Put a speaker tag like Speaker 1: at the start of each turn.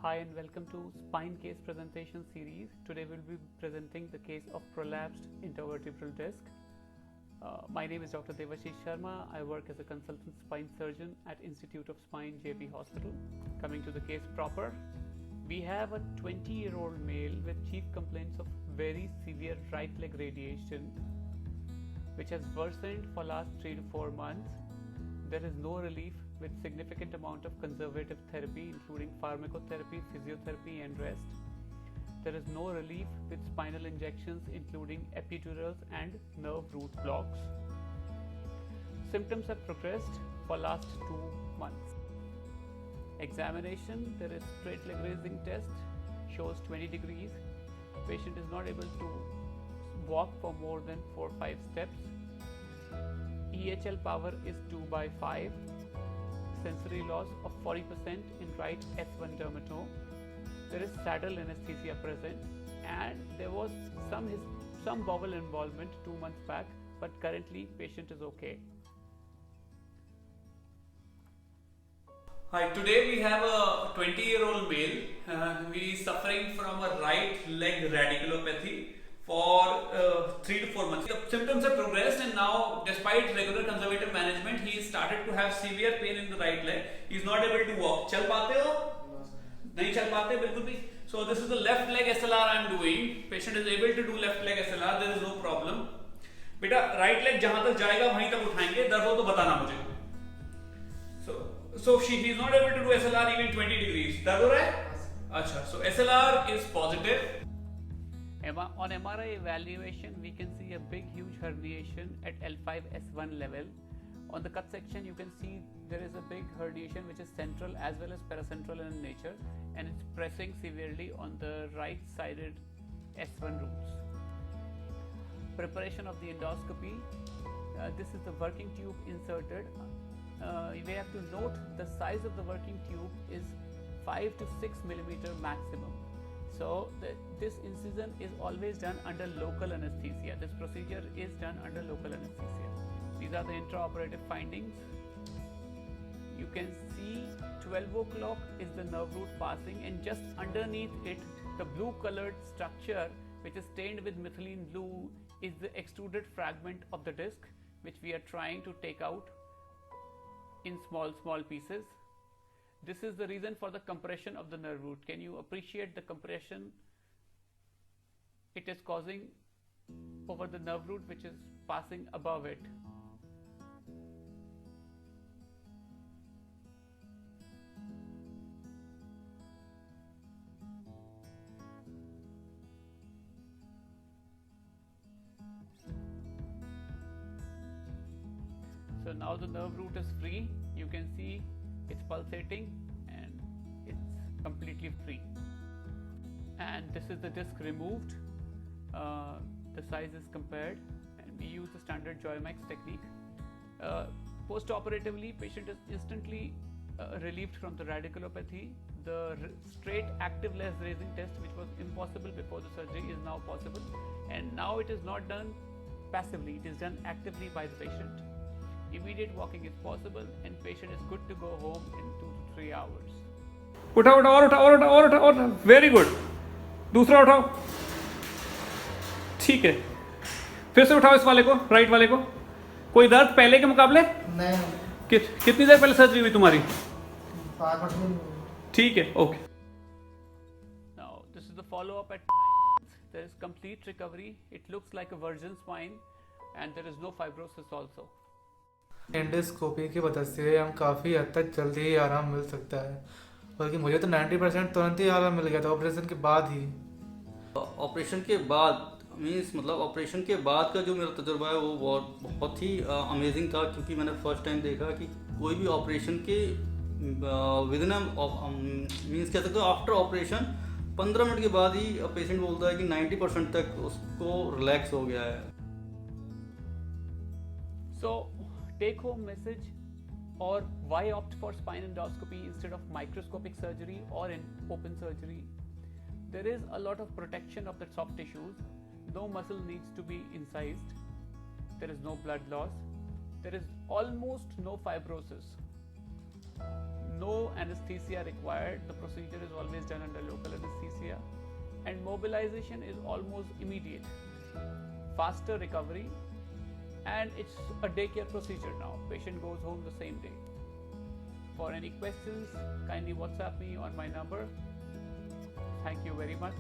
Speaker 1: Hi and welcome to Spine Case Presentation Series. Today we'll be presenting the case of prolapsed intervertebral disc. My name is Dr. Devashish Sharma. I work as a consultant spine surgeon at Institute of Spine JP Hospital. Coming to the case proper, we have a 20-year-old male with chief complaints of very severe right leg radiation which has worsened for last 3 to 4 months. There is no relief with significant amount of conservative therapy including pharmacotherapy, physiotherapy and rest. There is no relief with spinal injections including epidurals and nerve root blocks. Symptoms have progressed for last 2 months. Examination, there is straight leg raising test, shows 20 degrees. Patient is not able to walk for more than 4-5 steps. EHL power is 2/5. Sensory loss of 40% in right S1 dermato. There is saddle anesthesia present, and there was some bowel involvement 2 months back, but currently patient is okay.
Speaker 2: Hi, today we have a 20-year-old male. He is suffering from a right leg radiculopathy for 3 to 4 months. The symptoms have progressed, and now, despite regular conservative management, he started to have severe pain in the right leg. He is not able to walk. चल पाते हो? नहीं चल पाते बिल्कुल भी. So this is the left leg SLR I am doing. Patient is able to do left leg SLR. There is no problem. बेटा right leg जहाँ तक जाएगा वहीं तक उठाएंगे. दर्द हो तो बताना मुझे. So he is not able to do SLR even 20 degrees. दर्द हो रहा है? अच्छा. So SLR is positive.
Speaker 1: On MRI evaluation, we can see a big huge herniation at L5-S1 level. On the cut section, you can see there is a big herniation which is central as well as paracentral in nature, and it's pressing severely on the right sided S1 roots. Preparation of the endoscopy. This is the working tube inserted. We have to note the size of the working tube is 5 to 6 millimeter maximum. So this incision is always done under local anesthesia. This procedure is done under local anesthesia. These are the intraoperative findings. You can see 12 o'clock is the nerve root passing, and just underneath it, the blue colored structure which is stained with methylene blue is the extruded fragment of the disc, which we are trying to take out in small pieces. This is the reason for the compression of the nerve root. Can you appreciate the compression it is causing over the nerve root which is passing above it? So now the nerve root is free. You can see it's pulsating and it's completely free. And this is the disc removed. The size is compared, and we use the standard Joymax technique. Post-operatively, patient is instantly relieved from the radiculopathy. The straight active leg raising test, which was impossible before the surgery, is now possible, and now it is not done passively, it is done actively by the patient. Immediate walking is possible, and patient is good to go home in 2 to 3 hours.
Speaker 2: उठाओ उठाओ और उठाओ और उठाओ और उठाओ और very good. दूसरा उठाओ. ठीक है. फिर से उठाओ इस वाले को, राइट वाले को. कोई दर्द पहले के मुकाबले?
Speaker 3: नहीं.
Speaker 2: कितनी देर पहले सर्जरी हुई तुम्हारी?
Speaker 3: 5 मिनट.
Speaker 2: ठीक है. Okay.
Speaker 1: Now this is the follow-up at 9 months. There is complete recovery. It looks like a virgin spine, and there is no fibrosis also.
Speaker 3: Endoscopy की वजह से हम काफ़ी हद तक जल्दी ही आराम मिल सकता है, बल्कि मुझे तो 90% तुरंत ही आराम मिल गया था ऑपरेशन के बाद ही.
Speaker 4: ऑपरेशन के बाद मतलब ऑपरेशन के बाद का जो मेरा तजुर्बा है वो बहुत ही अमेजिंग था, क्योंकि मैंने फर्स्ट टाइम देखा कि कोई भी ऑपरेशन के विद इन कह सकते हो आफ्टर ऑपरेशन 15 मिनट के बाद ही पेशेंट बोलता है कि 90% तक उसको रिलैक्स हो गया है.
Speaker 1: So take home message, or why opt for spine endoscopy instead of microscopic surgery or in open surgery? There is a lot of protection of the soft tissues. No muscle needs to be incised. There is no blood loss. There is almost no fibrosis. No anesthesia required, the procedure is always done under local anesthesia, and mobilization is almost immediate, faster recovery, and it's a daycare procedure now. Patient goes home the same day. For any questions, kindly WhatsApp me on my number. Thank you very much.